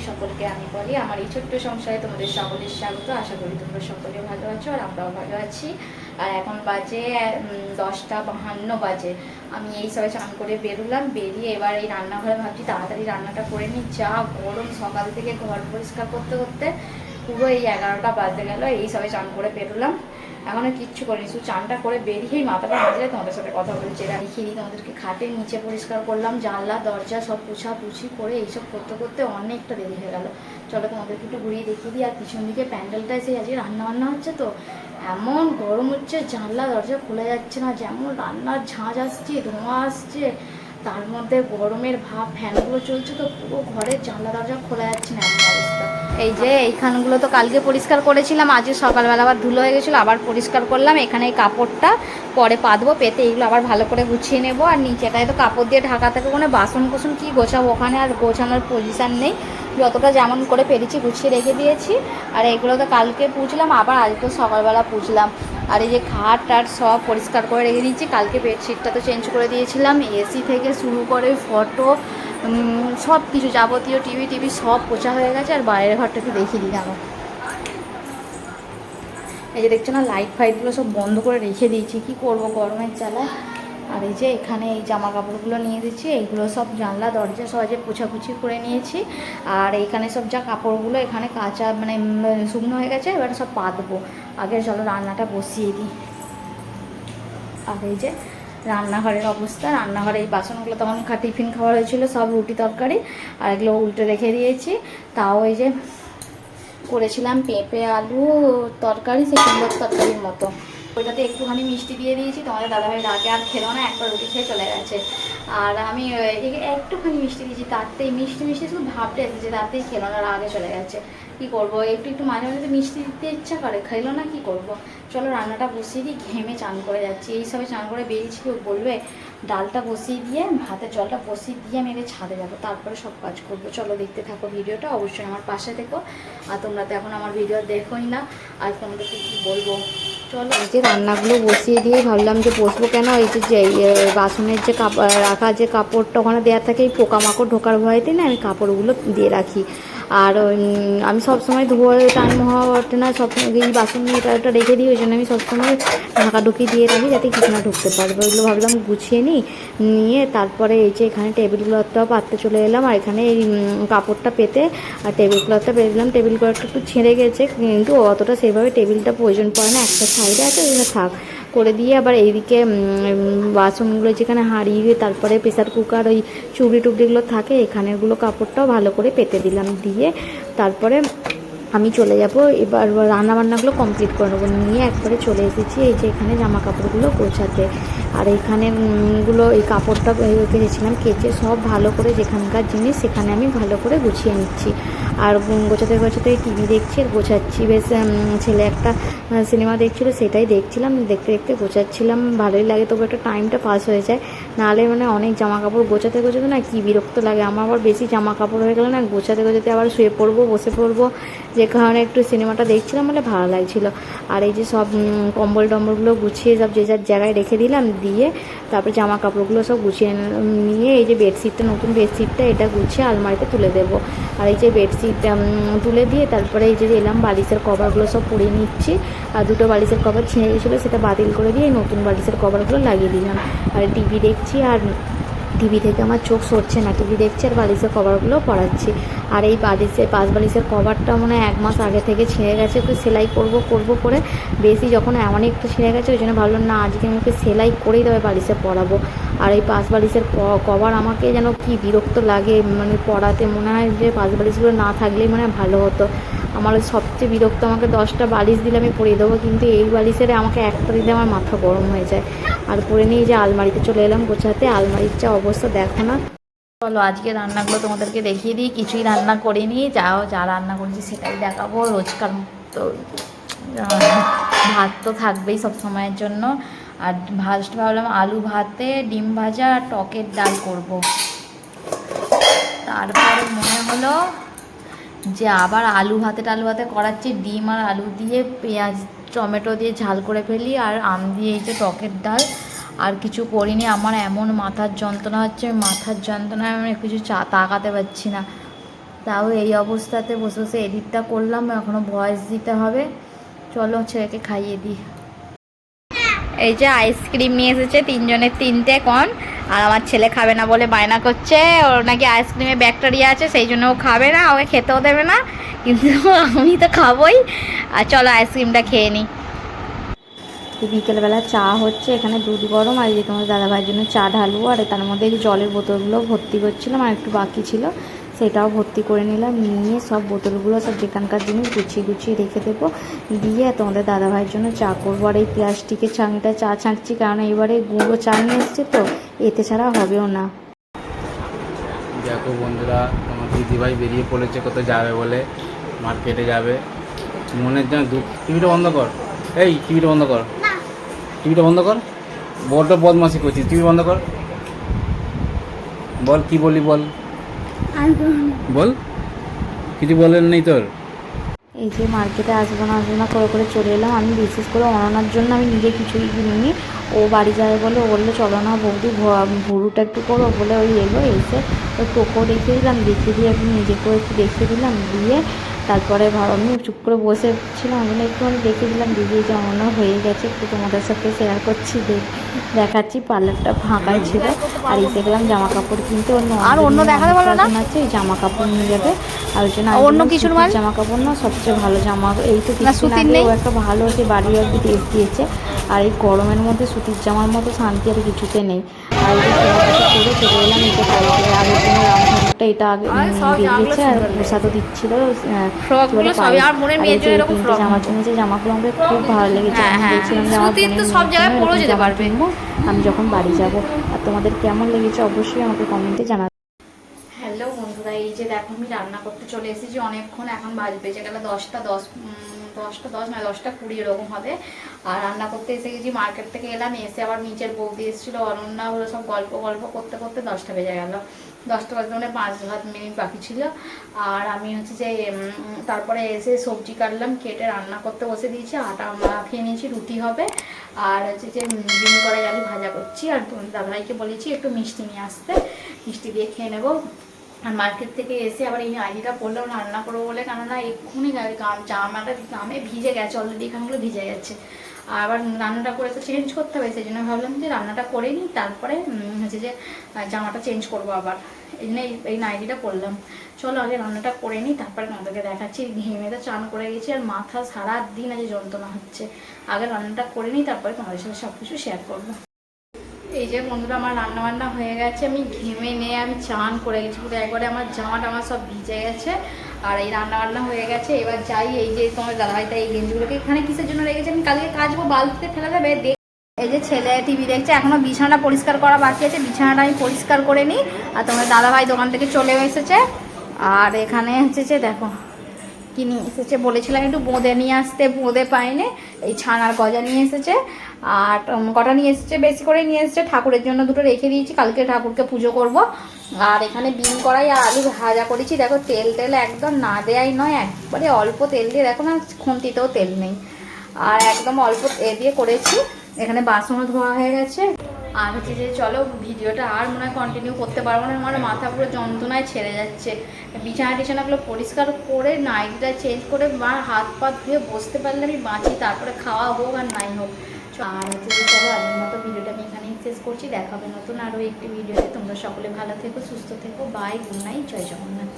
সকলকে আমি বলি আমার এই ছোট্ট সংসারে তোমাদের সকলের স্বাগত। আশা করি তোমরা সকলে ভালো আছো আর আমরাও ভালো আছি। আর এখন বাজে 10টা 52 বাজে। আমি এই সবাই স্নান করে বেরোলাম, বেরিয়ে এবার এই রান্নাঘরে ভাবছি তাড়াতাড়ি রান্নাটা করে নিই। যা গরম, সকাল থেকে ঘর পরিষ্কার করতে করতে পুরো এই 11টা বাজতে গেল। এই সবাই স্নান করে বেরোলাম, এখনো কিচ্ছু করিনি, শুধু চানটা করে বেরিয়েই মাথাটা মাজলে তোমাদের সাথে কথা বলছি। দেখিয়ে দিই তোমাদেরকে, খাটের নিচে পরিষ্কার করলাম, জানলা দরজা সব পুছি করে এইসব করতে করতে অনেকটা দেরি হয়ে গেল। চলো তোমাদেরকে একটু ঘুরিয়ে দেখিয়ে দিই। আর পিছন দিকে প্যান্ডেলটা এসে আজকে রান্না হচ্ছে, তো এমন গরম হচ্ছে, জানলা দরজা খোলা যাচ্ছে না, যেমন রান্নার ঝাঁঝ আসছে, ধোঁয়া আসছে, তার মধ্যে গরমের ভাব, ফ্যানগুলো চলছে, তো পুরো ঘরের জানলা দরজা খোলা যাচ্ছে না, এমন অবস্থা। এই যে এইখানগুলো তো কালকে পরিষ্কার করেছিলাম, আজকে সকালবেলা আবার ধুলো হয়ে গেছিলো, আবার পরিষ্কার করলাম। এখানে এই কাপড়টা পরে পাতবো, পেতে এইগুলো আবার ভালো করে গুছিয়ে নেবো। আর নিচেটায় তো কাপড় দিয়ে ঢাকা থাকে, কোনো বাসন কোসন কী গোছাবো, ওখানে আর গোছানোর পজিশান নেই, যতটা যেমন করে পেরেছি গুছিয়ে রেখে দিয়েছি। আর এগুলো তো কালকে পুছলাম, আবার আজকে সকালবেলা পুছলাম। আর এই যে খাট টাট সব পরিষ্কার করে রেখে দিয়েছি। কালকে বেডশিটটা তো চেঞ্জ করে দিয়েছিলাম, এসি থেকে শুরু করে ফটো সব কিছু যাবতীয় টিভি সব পোছা হয়ে গেছে। আর বাইরের ঘরটাকে দেখিয়ে দিই জানো, এই যে দেখছো না, লাইট ফাইটগুলো সব বন্ধ করে রেখে দিয়েছি, কি করব গরমের জ্বালায়। আর এই যে এখানে এই জামা কাপড়গুলো নিয়ে দিচ্ছি, এইগুলো সব জানলা দরজা সহজে পোছাপুছি করে নিয়েছি। আর এইখানে সব যা কাপড়গুলো এখানে কাঁচা মানে শুকনো হয়ে গেছে, এবার সব পাতবো। আগে চলো রান্নাটা বসিয়ে দিই। আর এই যে রান্নাঘরের অবস্থা, রান্নাঘরে এই বাসনগুলো তখন টিফিন খাওয়া হয়েছিল, সব রুটি তরকারি, আর এগুলো উল্টে রেখে দিয়েছি। তাও এই যে করেছিলাম পেঁপে আলু তরকারি, সেই সুন্দর তরকারির মতো, ওইটাতে একটুখানি মিষ্টি দিয়ে দিয়েছি। তোমাদের দাদাভাই রাগে আর খেলো না, একটা রুটি খেয়ে চলে গেছে। আর আমি একটুখানি মিষ্টি দিয়েছি, তাতেই মিষ্টি শুধু ভাবতে এসেছে, তাতেই খেলো না, রাগে চলে গেছে। কী করবো, একটু মাঝে মাঝে মিষ্টি দিতে ইচ্ছা করে, খাইলো না, কি করব। চলো রান্নাটা বসিয়ে দিই, ঘেমে চান করে যাচ্ছি, এই সবে চান করে বেরিয়েছি, কেউ বলবে। ডালটা বসিয়ে দিয়ে ভাতের জলটা বসিয়ে দিয়ে আমি এদের ছাদে যাবো, তারপরে সব কাজ করবো। চলো দেখতে থাকো ভিডিওটা, অবশ্যই আমার পাশে থেকো। আর তোমরা তো এখন আমার ভিডিও দেখোই না, আর তোমাদেরকে কী বলবো। চলো এই যে রান্নাগুলো বসিয়ে দিয়ে ভাবলাম যে বসবো কেন, এই যে বাসনের যে রাখা যে কাপড়টা ওখানে দেওয়া থাকে, এই পোকামাকড় ঢোকার ভয়তে না আমি কাপড়গুলো দিয়ে রাখি। আর আমি সবসময় ধোয়া টাইম হওয়া ওঠে না, সবসময় এই বাসন নিয়ে এটা রেখে দিই, ওই জন্য আমি সবসময় ঢাকাঢুকি দিয়ে রাখি যাতে কিছু না ঢুকতে পারবে। ওইগুলো ভাবলাম গুছিয়ে নিয়ে তারপরে এই যে এখানে টেবিল ক্লথটাও পাততে চলে এলাম। আর এখানে এই কাপড়টা পেতে আর টেবিল ক্লথটা পেতে দিলাম। টেবিল ক্লথটা একটু ছেড়ে গেছে, কিন্তু অতটা সেইভাবে টেবিলটা প্রয়োজন পড়ে না, একটা সাইডে আছে, ওইখানে থাক করে দিয়ে। আবার এইদিকে বাসনগুলো যেখানে হাঁড়ি, তারপরে প্রেসার কুকার, ওই চুবড়ি টুবড়িগুলো থাকে, এখানেগুলো কাপড়টাও ভালো করে পেতে দিলাম। দিয়ে তারপরে আমি চলে যাব, এবার রান্নাবান্নাগুলো কমপ্লিট করে নেবো। নিয়ে একবারে চলে এসেছি এই যে এখানে জামা কাপড়গুলো গোছাতে। আর এইখানেগুলো এই কাপড়টা কেচেছিলাম, কেচে সব ভালো করে যেখানকার জিনিস সেখানে আমি ভালো করে গুছিয়ে নিচ্ছি। আর গোছাতে টিভি দেখছি আর গোছাচ্ছি। বেশ ছেলে একটা সিনেমা দেখছিলো, সেটাই দেখছিলাম, দেখতে দেখতে গোছাচ্ছিলাম। ভালোই লাগে, তবু একটা টাইমটা পাস হয়ে যায়, নাহলে মানে অনেক জামা কাপড় গোছাতে না কি বিরক্ত লাগে। আমার আবার বেশি জামা কাপড় হয়ে গেলে না, গোছাতে আবার শুয়ে পড়বো, বসে পড়বো, যে কারণে একটু সিনেমাটা দেখছিলাম বলে ভালো লাগছিলো। আর এই যে সব কম্বল টম্বলগুলো গুছিয়ে সব যে যার জায়গায় রেখে দিলাম, দিয়ে তারপরে জামা কাপড়গুলো সব গুছিয়ে নিয়ে এই যে বেডশিটটা, নতুন বেডশিটটা, এটা গুছিয়ে আলমারিতে তুলে দেবো। আর এই যে বেডশিটটা তুলে দিয়ে তারপরে এই যে এলাম বালিশের কভারগুলো সব পরিয়ে নিচ্ছি। আর দুটো বালিশের কভার ছিঁড়ে গেছিলো, সেটা বাতিল করে দিয়ে নতুন বালিশের কভারগুলো লাগিয়ে দিলাম। আর টিভি দেখছি, আর টিভি থেকে আমার চোখ সরছে না, টিভি দেখছি আর বালিশের কভারগুলো পরাচ্ছি। আর এই পাঁচ বালিশের কভারটা মনে হয় 1 মাস আগে থেকে ছিঁড়ে গেছে, একটু সেলাই করব করে বেশি যখন এমনই একটু ছিঁড়ে গেছে, ওই জন্য ভাবলাম না আজকে আমাকে সেলাই করেই তবে বালিশে পরাবো। আর এই 5 বালিশের কভার আমাকে যেন কি বিরক্ত লাগে, মানে পরাতে মনে হয় যে 5 বালিশগুলো না থাকলেই মানে ভালো হতো। আমার সবচেয়ে বিরক্ত, আমাকে 10টা বালিশ দিলে আমি পরিয়ে দেবো, কিন্তু এই বালিশের আমাকে একটা দিলে আমার মাথা গরম হয়ে যায়। আর পরে নিয়ে যে আলমারিতে চলে এলাম গোছাতে, আলমারির যা অবস্থা দেখো না। চলো আজকে রান্নাগুলো তোমাদেরকে দেখিয়ে দিই, কিছুই রান্না করিনি, যা রান্না করেছি সেটাই দেখাবো। রোজকার তো ভাত তো থাকবেই সব সময়ের জন্য। আর ফার্স্ট ভাবলাম আলু ভাতে ডিম ভাজা আর টকের ডাল করব। তারপরে মনে হলো যে আবার আলু ভাতে করাচ্ছি, ডিম আর আলু দিয়ে পেঁয়াজ টমেটো দিয়ে ঝাল করে ফেলি, আর আম দিয়ে এই যে টকের ডাল। আর কিছু করিনি, আমার এমন মাথার যন্ত্রণা হচ্ছে, মাথার যন্ত্রণায় আমি কিছু তাকাতে পারছি না। তাও এই অবস্থাতে বসে বসে এডিটটা করলাম, এখনও ভয়েস দিতে হবে। চলো ছেলেকে খাইয়ে দিই। এই যে আইসক্রিম নিয়ে এসেছে, 3 জনের 3টে কন। আর আমার ছেলে খাবে না বলে বায়না করছে, ওর নাকি আইসক্রিমে ব্যাকটেরিয়া আছে, সেই জন্য ও খাবে না, ওকে খেতেও দেবে না। কিন্তু আমি তো খাবোই। আর চলো আইসক্রিমটা খেয়ে নিই। বিকেলবেলা চা হচ্ছে, এখানে দুধ গরম, আর এই যে তোমার দাদাভাইয়ের জন্য চা ঢালবো। আর তার মধ্যে যে জলের বোতলগুলো ভর্তি করছিলাম, আর একটু বাকি ছিল, সেটাও ভর্তি করে নিলাম। নিয়ে সব বোতলগুলো সব যেখানকার জিনিস গুছিয়ে গুছিয়ে রেখে দেবো। দিয়ে তোমাদের দাদাভাইয়ের জন্য চা করবো। আর এই প্লাস্টিকের ছাঁকনিটা চা ছাঁকছি, কারণ এবারে গুঁড়ো চা নিয়ে এসছে তো, এতে ছাড়া হবেও না। দেখো বন্ধুরা, আমার দিদিভাই বেরিয়ে পড়েছে কোথাও যাবে বলে, মার্কেটে যাবে। মনের যেন দুঃখ। টিভিটা বন্ধ কর, এই টিভিটা বন্ধ কর, টিভিটা বন্ধ কর। বড্ড বদমাশি করছিস, টিভি বন্ধ কর। বল কি বলি, বল বল, কিছু বলেন নেই তোর? এই যে মার্কেটে আসবো না করে করে চলে এলাম। আমি বিশেষ করে অননার জন্য আমি নিজে কিছুই কিনিনি। ও বাড়ি যাবে বলে, ও বললো চলো না বৌদি ভুরুটা একটু করো বলে, ওই এলো। এসে ওই টোকো দেখিয়ে দিলাম, দেখিয়ে দিয়ে একটু নিজেকেও একটু দেখিয়ে দিলাম। দিয়ে তারপরে আমি চুপ করে বসেছিলাম, আমি একটুখানি দেখিয়ে দিলাম। দিদি যে অননা হয়ে গেছে, একটু তোমাদের সাথে শেয়ার করছি, দেখাচ্ছি। পার্লারটা ফাঁকাই ছিল। আর এসে গেলাম জামা কাপড় কিনতে। আর অন্য দেখাতে বলো না, আছে এই জামা কাপড় নিয়ে যাবে। আর ওই জন্য অন্য কিছুর জামা কাপড় না, সবচেয়ে ভালো জামা। এই তো কিছুদিন আগে ও একটা ভালো সে বাড়িও একটু ড্রেস দিয়েছে। আর এই গরমের মধ্যে সুতির জামার মতো শান্তি আর কিছুতে নেই। আর এই করে চলে এলাম। এটা কালকে আগের দিনের রামঠাকুরটা, এটা আগে বেরিয়েছে। আর প্রসাদও দিচ্ছিল। জামা কিনেছে, জামাগুলো আমাকে খুব ভালো লেগেছে। আমি বলছিলাম যে আমার বোনের জামা কিনবো আমি যখন বাড়ি যাব। আর তোমাদের কেমন লেগেছে অবশ্যই আমাকে কমেন্টে জানাবে। হ্যালো বন্ধুরা, এই যে দেখো আমি রান্না করতে চলে এসেছি অনেকক্ষণ। এখন বেজে গেল 10টা 10, 10টা 10 নয় 10টা 20 এরকম হবে। আর রান্না করতে এসে গেছি, মার্কেট থেকে এলাম। এসে আবার নিচের বৌদি এসেছিলো, অনন্যা হলো, সব গল্প করতে করতে 10টা বেজে গেল। 10টা বাজতে মানে 5-7 মিনিট বাকি ছিল। আর আমি হচ্ছে যে তারপরে এসে সবজি কাটলাম, কেটে রান্না করতে বসে দিয়েছি। আটা মাখিয়ে নিয়েছি, রুটি হবে। আর হচ্ছে যে ডিম কড়াই আলু ভাজা করছি। আর দাদাভাইকে বলেছি একটু মিষ্টি নিয়ে আসতে, মিষ্টি দিয়ে খেয়ে নেবো। আর মার্কেট থেকে এসে আবার এই আইডিটা করলেও রান্না করবো বলে, কেননা এক্ষুনি জামাটা গামে ভিজে গেছে, অলরেডি এখানগুলো ভিজে গেছে। আর আবার রান্নাটা করে তো চেঞ্জ করতে হবে, সেই জন্য ভাবলাম যে রান্নাটা করে নিই, তারপরে হচ্ছে যে জামাটা চেঞ্জ করবো আবার। এই জন্য এই নাইটিটা করলাম। চলো আগে রান্নাটা করে নিই, তারপরে তোমাদেরকে দেখাচ্ছি। ঘেমে তো চান করে গেছি, আর মাথা সারাদিন আজ যন্ত্রণা হচ্ছে। আগে রান্নাটা করে নিই, তারপরে তোমাদের সাথে সব কিছু শেয়ার করবো। এই যে বন্ধুরা, আমার রান্নাবান্না হয়ে গেছে। আমি ঘেমে নিয়ে আমি চান করে গেছি পুরো একবারে, আমার জামাটা আমার সব ভিজে গেছে। আর এই রান্নাবান্না হয়ে গেছে, এবার যাই। এই যে তোমার দাদাভাইটা এই গেঞ্জিগুলোকে এখানে কিসের জন্য রেখেছে আমি কালকে কাচবো, বালতিতে ফেলে দেবে। এই যে ছেলে টিভি দেখছে, এখনও বিছানাটা পরিষ্কার করা বাকি আছে, বিছানাটা আমি পরিষ্কার করে নিই। আর তোমার দাদাভাই দোকান থেকে চলে এসেছে। আর এখানে হচ্ছে যে দেখো কি নিয়ে এসেছে, বলেছিলাম একটু বোঁদে নিয়ে আসতে, বোঁদে পাইনি। এই ছানার গজা নিয়ে এসেছে। আর কটা নিয়ে এসেছে, বেশি করে নিয়ে এসেছে। ঠাকুরের জন্য 2টো রেখে দিয়েছি, কালকে ঠাকুরকে পুজো করব। আর এখানে বিন কড়াই আর আলু ভাজা করেছি। দেখো তেল একদম না দেয়াই নয়, একবারে অল্প তেল দিয়ে, দেখো না খুন্তিতেও তেল নেই। আর একদম অল্প দিয়ে করেছি। এখানে বাসনও ধোয়া হয়ে গেছে। আর হচ্ছে যে চলো ভিডিওটা আর মনে হয় কন্টিনিউ করতে পারবো না, আমার মাথা পুরো যন্ত্রণায় ছেড়ে যাচ্ছে। বিছানাগুলো পরিষ্কার করে নাইটিটা চেঞ্জ করে হাত পা ধুয়ে বসতে পারলে আমি বাঁচি, তারপরে খাওয়া হোক আর নাই হোক। আর হচ্ছে যে চলো আগের মতো ভিডিওটা আমি এখানেই শেষ করছি। দেখাবে নতুন আরও একটি ভিডিওতে। তোমরা সকলে ভালো থেকো, সুস্থ থেকো। বাই, গুড নাইট, জয় জগন্নাথ।